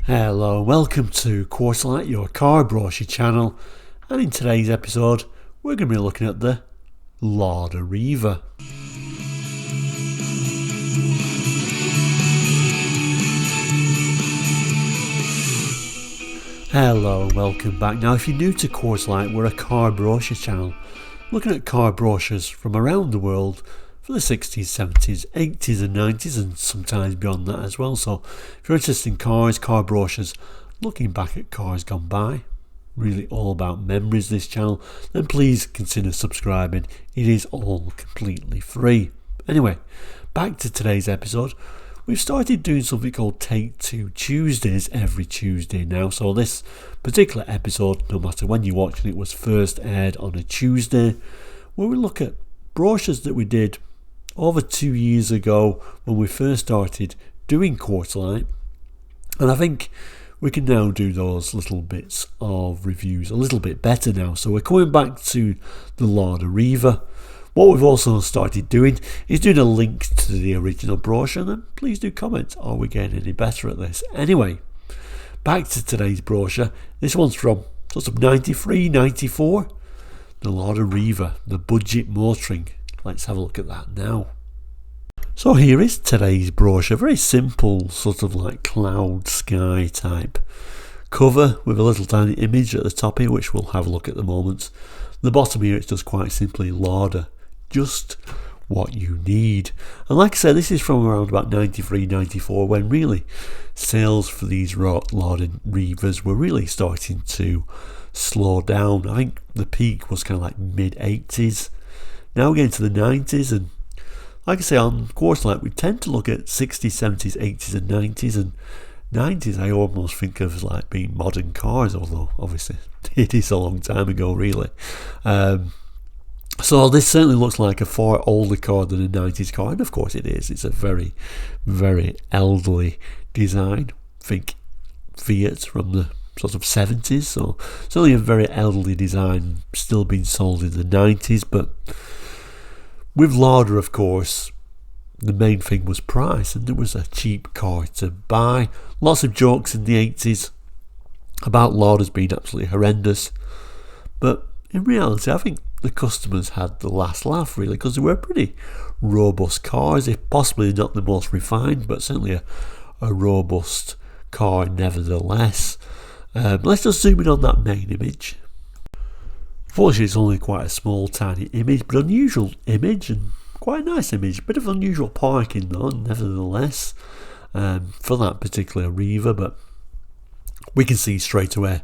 Hello, welcome to Quarterlight, your car brochure channel, and in today's episode we're going to be looking at the Lada Riva. Hello, welcome back. Now if you're new to Quarterlight, we're a car brochure channel looking at car brochures from around the world for the 60s, 70s, 80s and 90s and sometimes beyond that as well. So if you're interested in cars, car brochures, looking back at cars gone by, really all about memories this channel, then please consider subscribing. It is all completely free. Anyway, back to today's episode. We've started doing something called Take Two Tuesdays every Tuesday now. So this particular episode, no matter when you're watching it, was first aired on a Tuesday, where we look at brochures that we did over 2 years ago when we first started doing Quarterlight. And I think we can now do those little bits of reviews a little bit better now. So we're coming back to the Lada Riva. What we've also started doing is doing a link to the original brochure, and then please do comment, are we getting any better at this? Anyway, back to today's brochure. This one's from sort of 93, 94. The Lada Riva, the budget motoring. Let's have a look at that now. So here is today's brochure. Very simple, sort of like cloud sky type cover with a little tiny image at the top here, which we'll have a look at the moment. The bottom here, it's just quite simply Lada. Just what you need. And like I said, this is from around about 93, 94, when really sales for these Lada Rivas were really starting to slow down. I think the peak was kind of like mid-80s. Now we're getting to the 90s, and like I say, on Quarterlight we tend to look at 60s, 70s, 80s and 90s, and 90s I almost think of as like being modern cars, although obviously it is a long time ago really. So this certainly looks like a far older car than a 90s car, and of course it is. It's a very, very elderly design. Think Fiat from the sort of 70s, so certainly a very elderly design, still being sold in the 90s. But with Lada, of course, the main thing was price, and it was a cheap car to buy. Lots of jokes in the 80s about Lada's being absolutely horrendous, but in reality I think the customers had the last laugh really, because they were pretty robust cars, if possibly not the most refined, but certainly a robust car nevertheless. Let's just zoom in on that main image. Fortunately it's only quite a small tiny image, but unusual image and quite a nice image. Bit of unusual parking though nevertheless for that particular Riva, but we can see straight away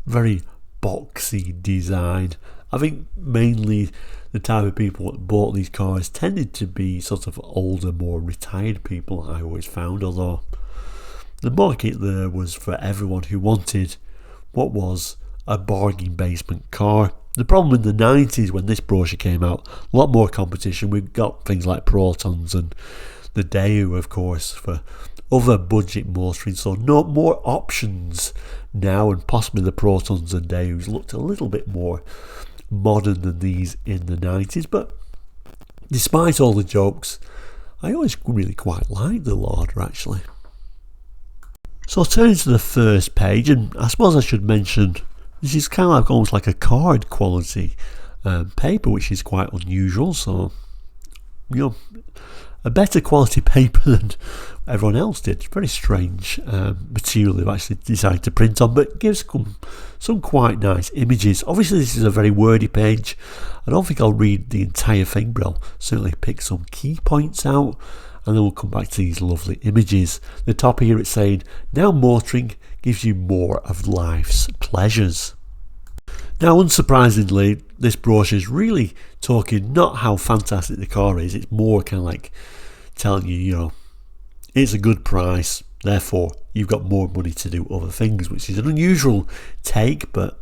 very boxy design. I think mainly the type of people that bought these cars tended to be sort of older, more retired people, I always found, although the market there was for everyone who wanted what was a bargain basement car. The problem in the 90s when this brochure came out, a lot more competition. We've got things like Protons and the Daewoo, of course, for other budget motoring, so no more options now, and possibly the Protons and Daewoos looked a little bit more modern than these in the 90s. But despite all the jokes, I always really quite like the Lada actually. So turning to the first page, and I suppose I should mention this is kind of like almost like a card quality paper, which is quite unusual. So, you know, a better quality paper than everyone else did. Very strange material they've actually decided to print on, but gives some quite nice images. Obviously this is a very wordy page. I don't think I'll read the entire thing, but I'll certainly pick some key points out, and then we'll come back to these lovely images. The top here it's saying, now motoring gives you more of life's pleasures. Now unsurprisingly, this brochure is really talking not how fantastic the car is, it's more kind of like telling you, you know, it's a good price, therefore you've got more money to do other things, which is an unusual take, but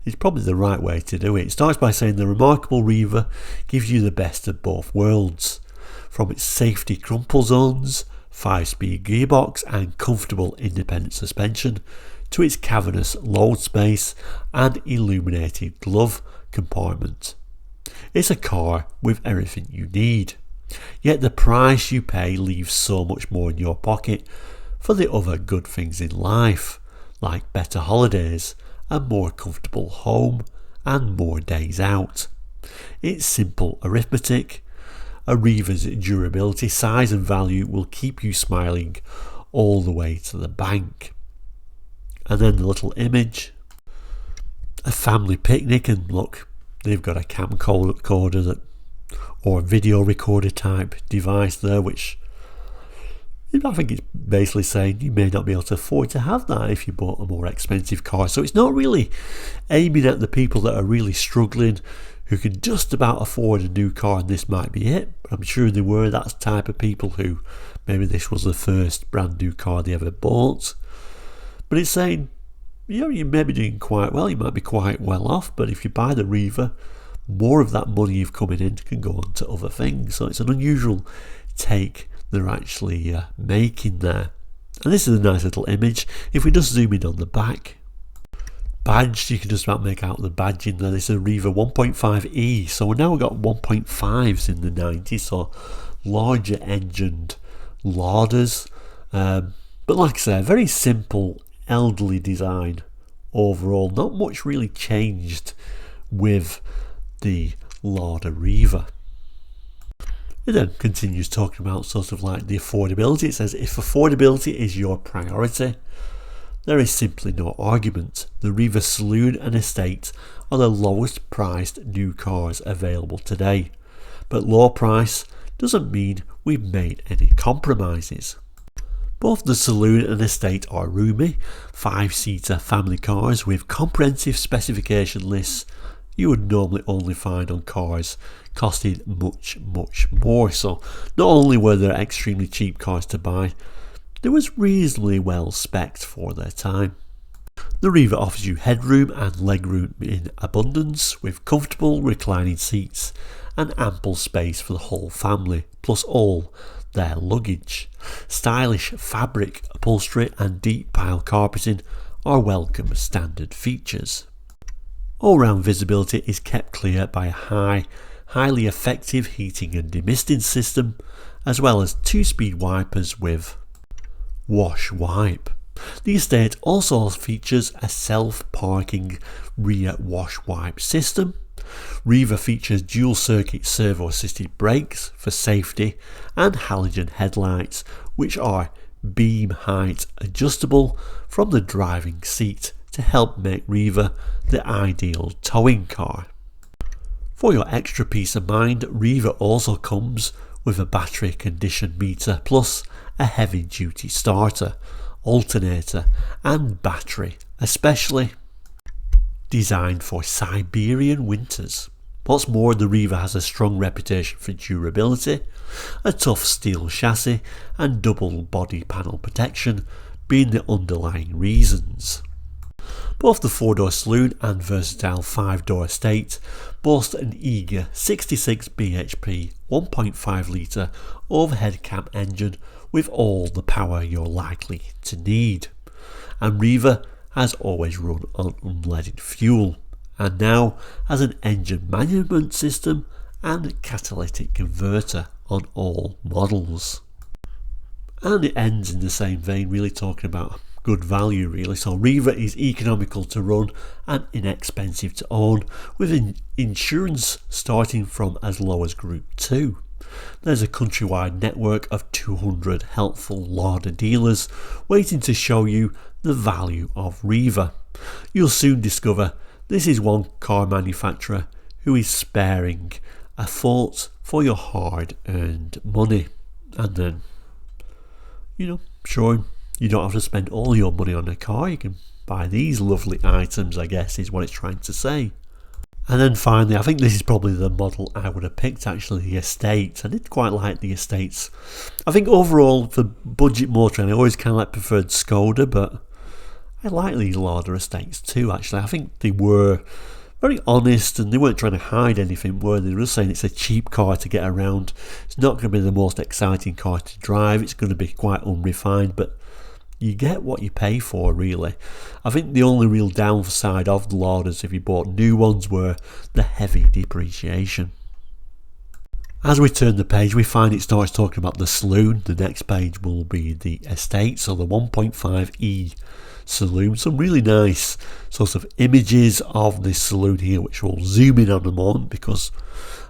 it's probably the right way to do it. It starts by saying the remarkable Riva gives you the best of both worlds. From its safety crumple zones, 5-speed gearbox and comfortable independent suspension, to its cavernous load space and illuminated glove compartment. It's a car with everything you need. Yet the price you pay leaves so much more in your pocket. for the other good things in life, like better holidays, a more comfortable home, and more days out. It's simple arithmetic. A Riva's durability, size and value will keep you smiling all the way to the bank. And then the little image, a family picnic, and look, they've got a camcorder or a video recorder type device there, which I think it's basically saying you may not be able to afford to have that if you bought a more expensive car. So it's not really aiming at the people that are really struggling, who can just about afford a new car and this might be it. But I'm sure there were that type of people who maybe this was the first brand new car they ever bought. But it's saying, you may be doing quite well, you might be quite well off, but if you buy the Riva, more of that money you've coming in can go on to other things. So it's an unusual take they're actually making there. And this is a nice little image. If we just zoom in on the back, badge, you can just about make out the badge in there. This is a Riva 1.5e, so we've now got 1.5s in the 90s, so larger engined Ladas. But like I say, very simple, elderly design overall. Not much really changed with the Lada Riva. It then continues talking about sort of like the affordability. It says, if affordability is your priority, there is simply no argument. The Riva Saloon and Estate are the lowest priced new cars available today. But low price doesn't mean we've made any compromises. Both the Saloon and Estate are roomy, 5-seater family cars with comprehensive specification lists you would normally only find on cars costing much more. So not only were there extremely cheap cars to buy, they was reasonably well spec'd for their time. The Riva offers you headroom and legroom in abundance, with comfortable reclining seats and ample space for the whole family, plus all their luggage. Stylish fabric upholstery and deep pile carpeting are welcome standard features. All-round visibility is kept clear by a highly effective heating and demisting system, as well as 2-speed wipers with wash wipe. The Estate also features a self-parking rear wash wipe system. Riva features dual circuit servo assisted brakes for safety and halogen headlights, which are beam height adjustable from the driving seat to help make Riva the ideal towing car. For your extra peace of mind, Riva also comes with a battery condition meter plus a heavy duty starter, alternator and battery, especially designed for Siberian winters. What's more, the Riva has a strong reputation for durability, a tough steel chassis and double body panel protection being the underlying reasons. Both the 4-door Saloon and versatile 5-door Estate boast an eager 66 bhp 1.5 litre overhead cam engine with all the power you're likely to need. And Riva has always run on unleaded fuel, and now has an engine management system and catalytic converter on all models. And it ends in the same vein, really talking about good value really. So Riva is economical to run and inexpensive to own, with insurance starting from as low as Group 2. There's a countrywide network of 200 helpful Lada dealers waiting to show you the value of Riva. You'll soon discover this is one car manufacturer who is sparing a thought for your hard-earned money. And then, sure, you don't have to spend all your money on a car. You can buy these lovely items, I guess, is what it's trying to say. And then finally, I think this is probably the model I would have picked, actually, the Estate. I did quite like the Estates. I think overall, for budget motoring, I always kind of like preferred Skoda, but I like these Lada Estates too, actually. I think they were very honest and they weren't trying to hide anything, were they? They were just saying it's a cheap car to get around. It's not going to be the most exciting car to drive. It's going to be quite unrefined, but you get what you pay for, really. I think the only real downside of the Ladas, if you bought new ones, were the heavy depreciation. As we turn the page, we find it starts talking about the saloon. The next page will be the estate, so the 1.5e saloon. Some really nice sorts of images of this saloon here, which we'll zoom in on a moment, because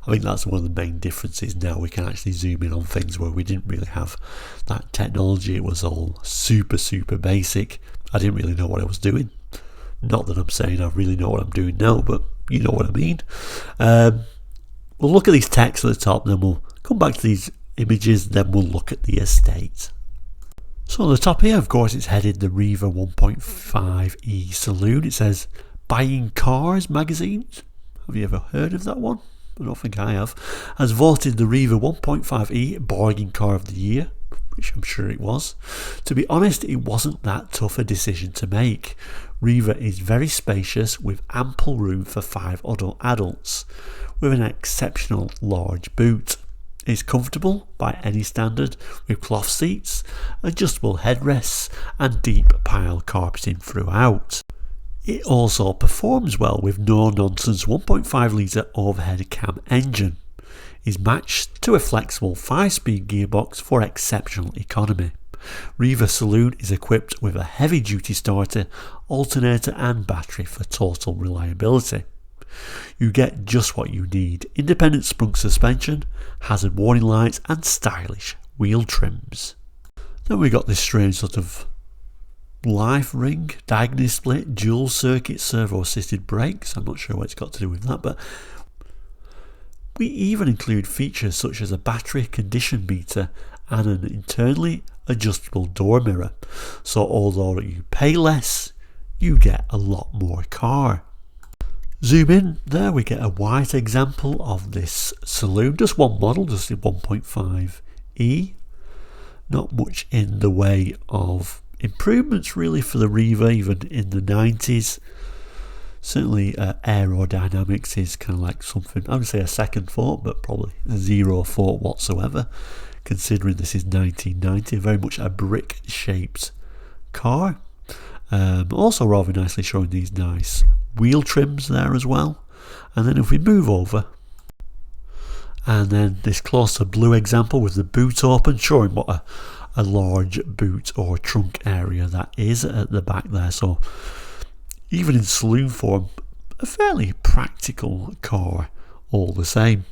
I think that's one of the main differences now. We can actually zoom in on things where we didn't really have that technology. It was all super basic. I didn't really know what I was doing. Not that I'm saying I really know what I'm doing now, but you know what I mean. We'll look at these texts at the top, then we'll come back to these images, then we'll look at the estate. So on the top here, of course, it's headed the Riva 1.5e Saloon. It says, Buying Cars magazines. Have you ever heard of that one? I don't think I have. Has voted the Riva 1.5e Bargain Car of the Year, which I'm sure it was. To be honest, it wasn't that tough a decision to make. Riva is very spacious with ample room for 5 adults, with an exceptional large boot. It's comfortable by any standard, with cloth seats, adjustable headrests and deep pile carpeting throughout. It also performs well with no-nonsense 1.5 litre overhead cam engine. Is matched to a flexible 5-speed gearbox for exceptional economy. Riva Saloon is equipped with a heavy-duty starter, alternator and battery for total reliability. You get just what you need: independent sprung suspension, hazard warning lights and stylish wheel trims. Then we got this strange sort of life ring, diagonally split, dual circuit servo assisted brakes. I'm not sure what it's got to do with that, but we even include features such as a battery condition meter and an internally adjustable door mirror. So although you pay less, you get a lot more car. Zoom in, there we get a white example of this saloon, just one model, just the 1.5e. Not much in the way of improvements really for the Riva, even in the 90s. Certainly aerodynamics is kind of like something, I would say a second thought, but probably a zero thought whatsoever, considering this is 1990, very much a brick shaped car. Also rather nicely showing these nice wheel trims there as well. And then if we move over, and then this closer blue example with the boot open, showing what a large boot or trunk area that is at the back there. So even in saloon form, a fairly practical car all the same.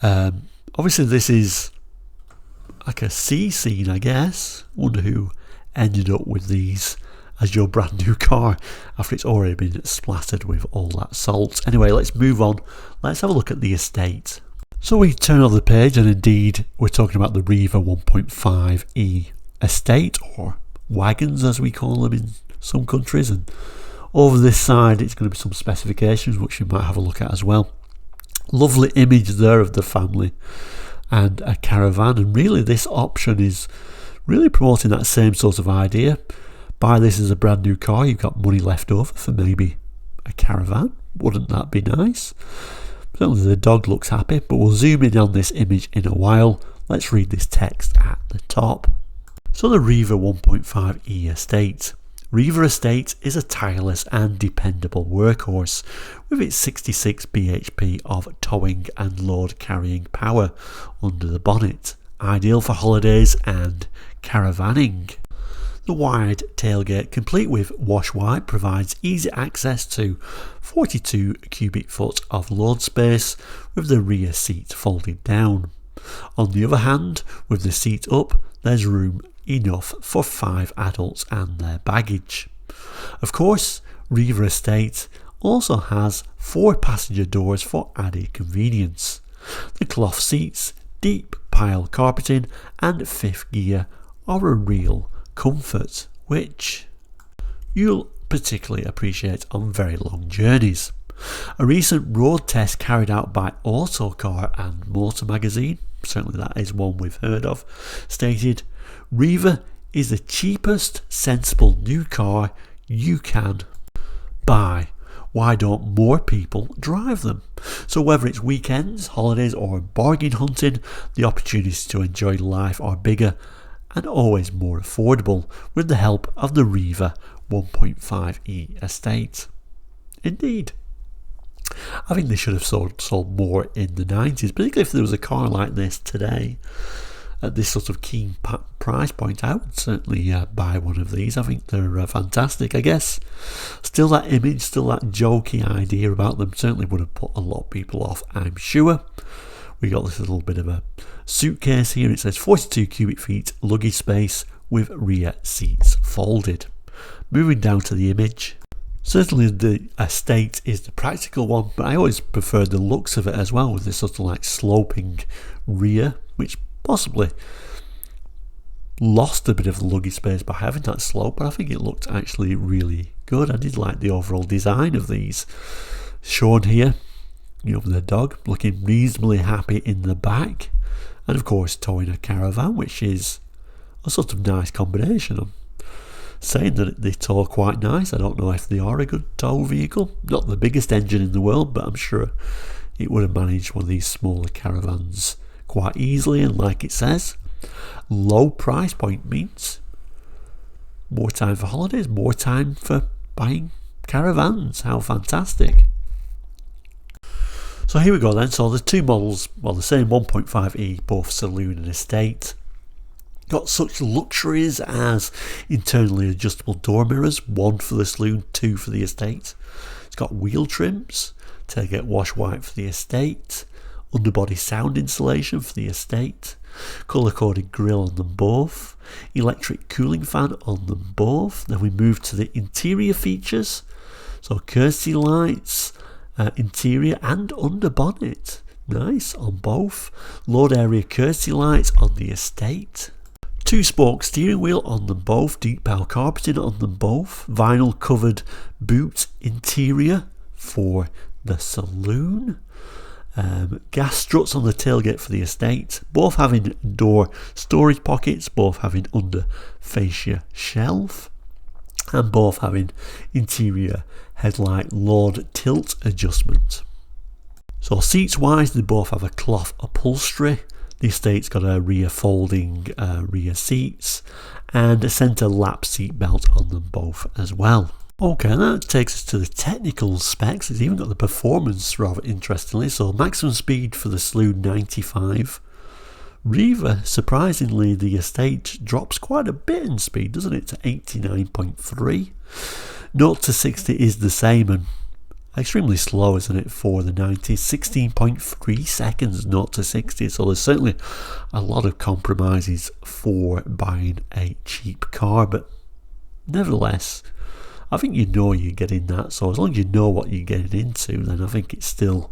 Obviously this is like a sea scene, I guess. Wonder who ended up with these as your brand new car after it's already been splattered with all that salt. Anyway, let's move on. Let's have a look at the estate. So we turn over the page, and indeed we're talking about the Riva 1.5e estate, or wagons as we call them in some countries. And over this side it's going to be some specifications which you might have a look at as well. Lovely image there of the family and a caravan, and really this option is really promoting that same sort of idea. Buy this as a brand new car, you've got money left over for maybe a caravan. Wouldn't that be nice? Certainly the dog looks happy, but we'll zoom in on this image in a while. Let's read this text at the top. So the Riva 1.5e estate. Riva Estate is a tireless and dependable workhorse with its 66 bhp of towing and load carrying power under the bonnet, ideal for holidays and caravanning. The wide tailgate, complete with wash wipe, provides easy access to 42 cubic foot of load space with the rear seat folded down. On the other hand, with the seat up, there's room enough for 5 adults and their baggage. Of course, Riva Estate also has 4 passenger doors for added convenience. The cloth seats, deep pile carpeting and 5th gear are a real comfort, which you'll particularly appreciate on very long journeys. A recent road test carried out by Autocar and Motor Magazine, certainly that is one we've heard of, stated, Riva is the cheapest sensible new car you can buy. Why don't more people drive them? So whether it's weekends, holidays or bargain hunting, the opportunities to enjoy life are bigger and always more affordable with the help of the Riva 1.5e estate. Indeed. I think they should have sold more in the 90s, particularly if there was a car like this today at this sort of keen price point. I would certainly buy one of these. I think they're fantastic. I guess still that image, still that jokey idea about them certainly would have put a lot of people off, I'm sure. We got this little bit of a suitcase here. It says 42 cubic feet luggage space with rear seats folded. Moving down to the image. Certainly the Estate is the practical one, but I always preferred the looks of it as well, with this sort of like sloping rear, which possibly lost a bit of the luggage space by having that slope, but I think it looked actually really good. I did like the overall design of these. Shown here, you know, the dog looking reasonably happy in the back, and of course towing a caravan, which is a sort of nice combination. I'm saying that they tow quite nice. I don't know if they are a good tow vehicle. Not the biggest engine in the world, but I'm sure it would have managed one of these smaller caravans quite easily. And like it says, low price point means more time for holidays, more time for buying caravans. How fantastic. So here we go then. So the two models, well, the same 1.5e, both saloon and estate. Got such luxuries as internally adjustable door mirrors, one for the saloon, two for the estate. It's got wheel trims, tailgate wash white for the estate, underbody sound insulation for the estate, colour coded grille on them both, electric cooling fan on them both. Then we move to the interior features, so courtesy lights, interior and under bonnet, nice on both. Load area courtesy lights on the estate. Two-spoke steering wheel on them both, deep pile carpeting on them both, vinyl covered boot interior for the saloon, gas struts on the tailgate for the estate, both having door storage pockets, both having under fascia shelf, and both having interior headlight load tilt adjustment. So seats wise, they both have a cloth upholstery. The estate's got a rear folding rear seats and a centre lap seat belt on them both as well. Okay, and that takes us to the technical specs. It's even got the performance rather interestingly. So maximum speed for the saloon 95. Riva, surprisingly, the estate drops quite a bit in speed, doesn't it, to 89.3. 0 to 60 is the same and extremely slow, isn't it, for the 90s? 16.3 seconds 0 to 60. So there's certainly a lot of compromises for buying a cheap car, but nevertheless, I think you know you're getting that. So as long as you know what you're getting into, then I think it's still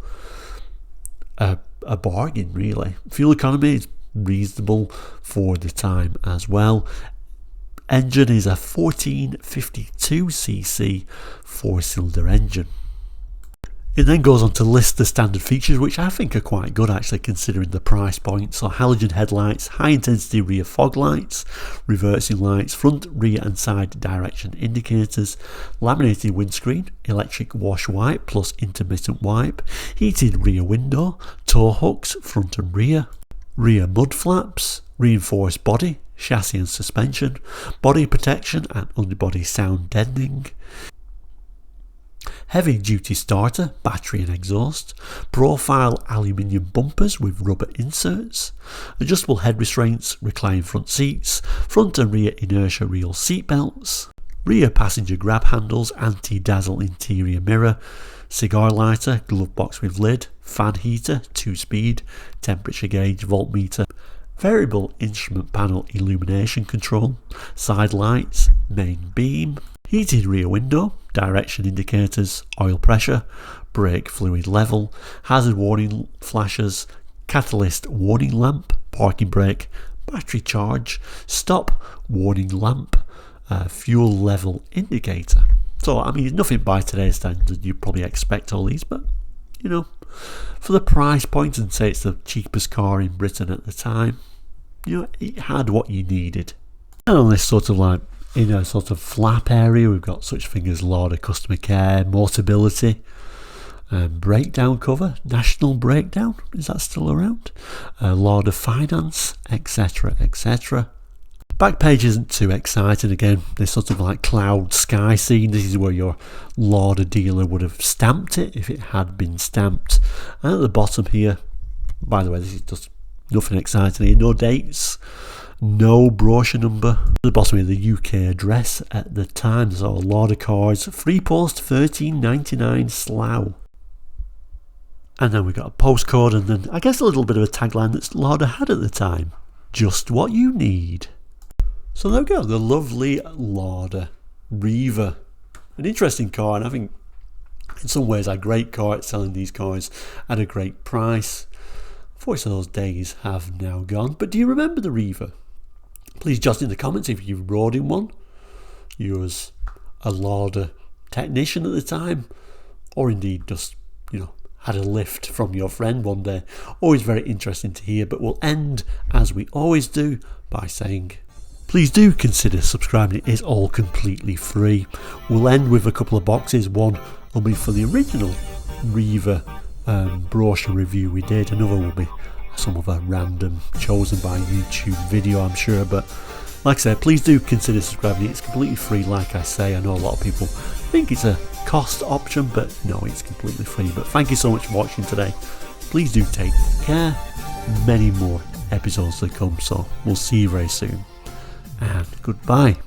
a bargain, really. Fuel economy is reasonable for the time as well. Engine is a 1452cc 4-cylinder engine. It then goes on to list the standard features, which I think are quite good actually considering the price point. So halogen headlights, high intensity rear fog lights, reversing lights, front, rear and side direction indicators, laminated windscreen, electric wash wipe plus intermittent wipe, heated rear window, tow hooks front and rear mud flaps, reinforced body, chassis and suspension, body protection and underbody sound deadening, heavy duty starter, battery and exhaust, profile aluminium bumpers with rubber inserts, adjustable head restraints, recline front seats, front and rear inertia reel seat belts, rear passenger grab handles, anti-dazzle interior mirror, cigar lighter, glove box with lid, fan heater, 2-speed, temperature gauge, voltmeter, variable instrument panel illumination control, side lights, main beam, heated rear window, direction indicators, oil pressure, brake fluid level, hazard warning flashes, catalyst warning lamp, parking brake, battery charge, stop warning lamp, fuel level indicator. So I mean, nothing by today's standard you probably expect all these, but you know, for the price point, and say it's the cheapest car in Britain at the time, you know, it had what you needed. And on this sort of like, in a sort of flap area, we've got such things as Lada customer care, Motability, breakdown cover, national breakdown, is that still around? Lada finance, etc, etc. Back page isn't too exciting. Again, this sort of like cloud sky scene. This is where your Lada dealer would have stamped it if it had been stamped. And at the bottom here, by the way, this is just nothing exciting here. No dates, no brochure number. At the bottom here, the UK address at the time. So Lada cars, free post 13.99 Slough. And then we got a postcode, and then I guess a little bit of a tagline that Lada had at the time. Just what you need. So there we go, the lovely Lada Riva. An interesting car, and I think in some ways a great car at selling these cars at a great price. Unfortunately, those days have now gone. But do you remember the Riva? Please jot in the comments if you rode in one. You was a Lada technician at the time, or indeed just, had a lift from your friend one day. Always very interesting to hear, but we'll end, as we always do, by saying please do consider subscribing. It is all completely free. We'll end with a couple of boxes. One will be for the original Riva brochure review we did. Another will be some other random chosen by YouTube video, I'm sure. But like I said, please do consider subscribing. It's completely free. Like I say, I know a lot of people think it's a cost option, but no, it's completely free. But thank you so much for watching today. Please do take care. Many more episodes to come, so we'll see you very soon, and goodbye.